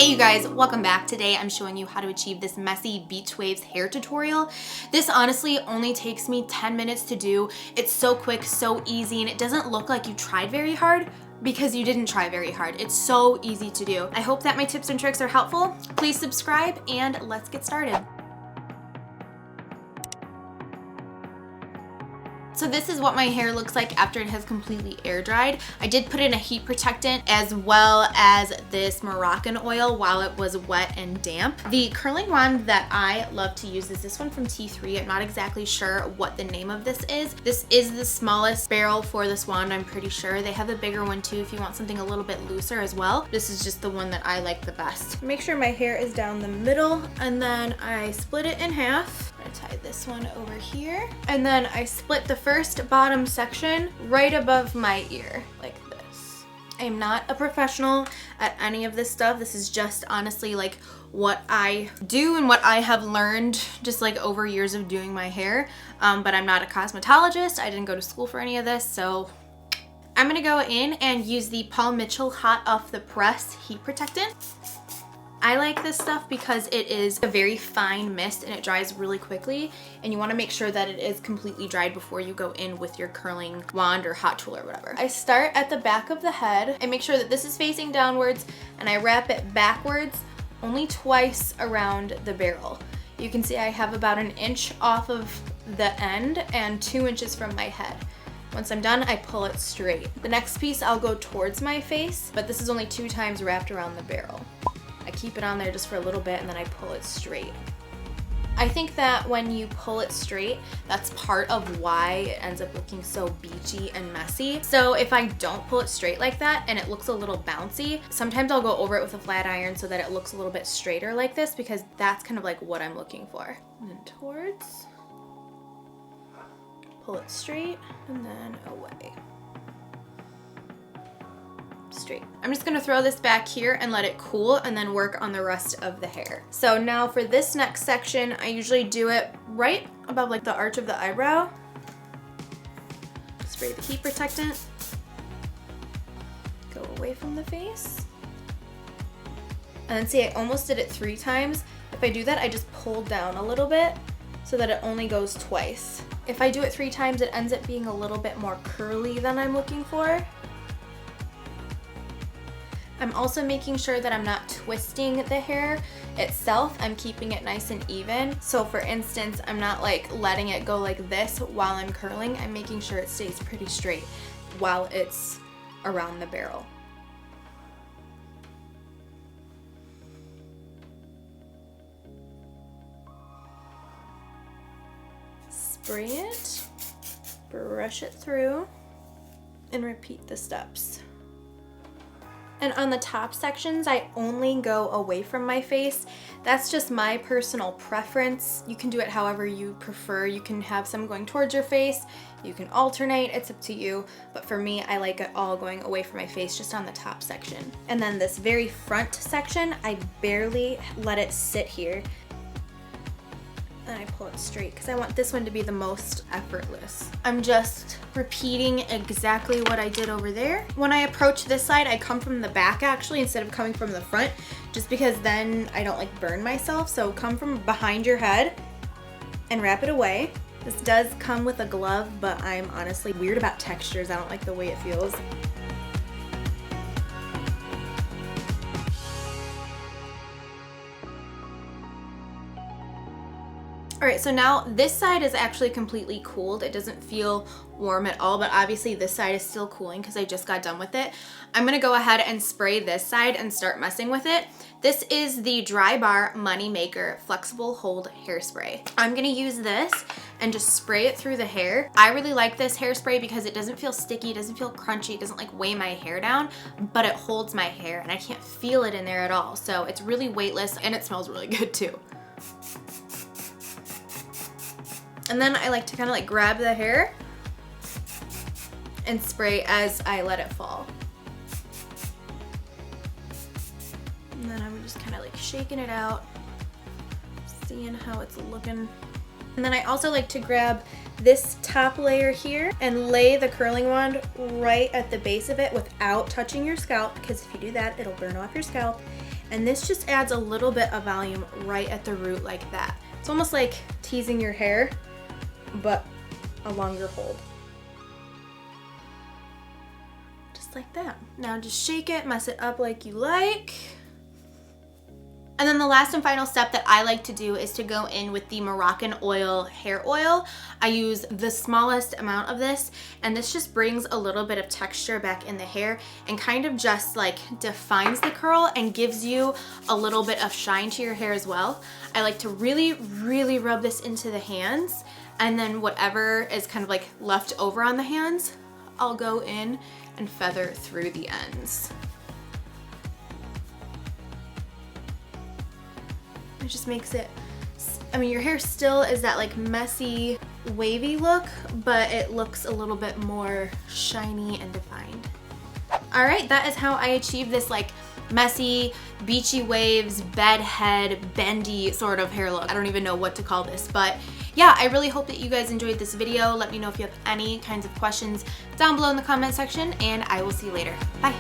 Hey you guys, welcome back. Today I'm showing you how to achieve this messy beach waves hair tutorial. This honestly only takes me 10 minutes to do. It's so quick, so easy, and it doesn't look like you tried very hard because you didn't try very hard. It's so easy to do. I hope that my tips and tricks are helpful. Please subscribe and let's get started. So this is what my hair looks like after it has completely air dried. I did put in a heat protectant as well as this Moroccan oil while it was wet and damp. The curling wand that I love to use is this one from T3. I'm not exactly sure what the name of this is. This is the smallest barrel for this wand, I'm pretty sure. They have a bigger one too if you want something a little bit looser as well. This is just the one that I like the best. Make sure my hair is down the middle and then I split it in half. I'm gonna tie this one over here. And then I split the first bottom section right above my ear, like this. I am not a professional at any of this stuff. This is just honestly like what I do and what I have learned just like over years of doing my hair. But I'm not a cosmetologist. I didn't go to school for any of this, so I'm gonna go in and use the Paul Mitchell Hot Off the Press Heat Protectant. I like this stuff because it is a very fine mist and it dries really quickly, and you want to make sure that it is completely dried before you go in with your curling wand or hot tool or whatever. I start at the back of the head. I make sure that this is facing downwards and I wrap it backwards only twice around the barrel. You can see I have about an inch off of the end and 2 inches from my head. Once I'm done, I pull it straight. The next piece I'll go towards my face, but this is only 2 times wrapped around the barrel. I keep it on there just for a little bit and then I pull it straight. I think that when you pull it straight, that's part of why it ends up looking so beachy and messy. So if I don't pull it straight like that and it looks a little bouncy, sometimes I'll go over it with a flat iron so that it looks a little bit straighter like this, because that's kind of like what I'm looking for. And then towards, pull it straight and then away. Straight. I'm just gonna throw this back here and let it cool and then work on the rest of the hair. So now for this next section, I usually do it right above like the arch of the eyebrow. Spray the heat protectant. Go away from the face. And then see, I almost did it 3 times. If I do that, I just pull down a little bit so that it only goes twice. If I do it 3 times, it ends up being a little bit more curly than I'm looking for. I'm also making sure that I'm not twisting the hair itself. I'm keeping it nice and even. So for instance, I'm not like letting it go like this while I'm curling. I'm making sure it stays pretty straight while it's around the barrel. Spray it, brush it through, and repeat the steps. And on the top sections, I only go away from my face. That's just my personal preference. You can do it however you prefer. You can have some going towards your face. You can alternate, it's up to you. But for me, I like it all going away from my face, just on the top section. And then this very front section, I barely let it sit here. And I pull it straight because I want this one to be the most effortless. I'm just repeating exactly what I did over there. When I approach this side, I come from the back actually instead of coming from the front, just because then I don't like burn myself. So come from behind your head and wrap it away. This does come with a glove, but I'm honestly weird about textures. I don't like the way it feels. All right, so now this side is actually completely cooled. It doesn't feel warm at all, but obviously this side is still cooling because I just got done with it. I'm gonna go ahead and spray this side and start messing with it. This is the Dry Bar Money Maker Flexible Hold Hairspray. I'm gonna use this and just spray it through the hair. I really like this hairspray because it doesn't feel sticky, it doesn't feel crunchy, it doesn't like weigh my hair down, but it holds my hair and I can't feel it in there at all. So it's really weightless and it smells really good too. And then I like to kind of like grab the hair and spray as I let it fall. And then I'm just kind of like shaking it out, seeing how it's looking. And then I also like to grab this top layer here and lay the curling wand right at the base of it without touching your scalp, because if you do that, it'll burn off your scalp. And this just adds a little bit of volume right at the root like that. It's almost like teasing your hair, but a longer hold. Just like that. Now just shake it, mess it up like you like. And then the last and final step that I like to do is to go in with the Moroccan oil hair oil. I use the smallest amount of this, and this just brings a little bit of texture back in the hair and kind of just like defines the curl and gives you a little bit of shine to your hair as well. I like to really, really rub this into the hands, and then whatever is kind of like left over on the hands, I'll go in and feather through the ends. It just makes it, I mean, your hair still is that like messy, wavy look, but it looks a little bit more shiny and defined. All right, that is how I achieve this like messy, beachy waves, bedhead, bendy sort of hair look. I don't even know what to call this, but yeah, I really hope that you guys enjoyed this video. Let me know if you have any kinds of questions down below in the comment section, and I will see you later. Bye.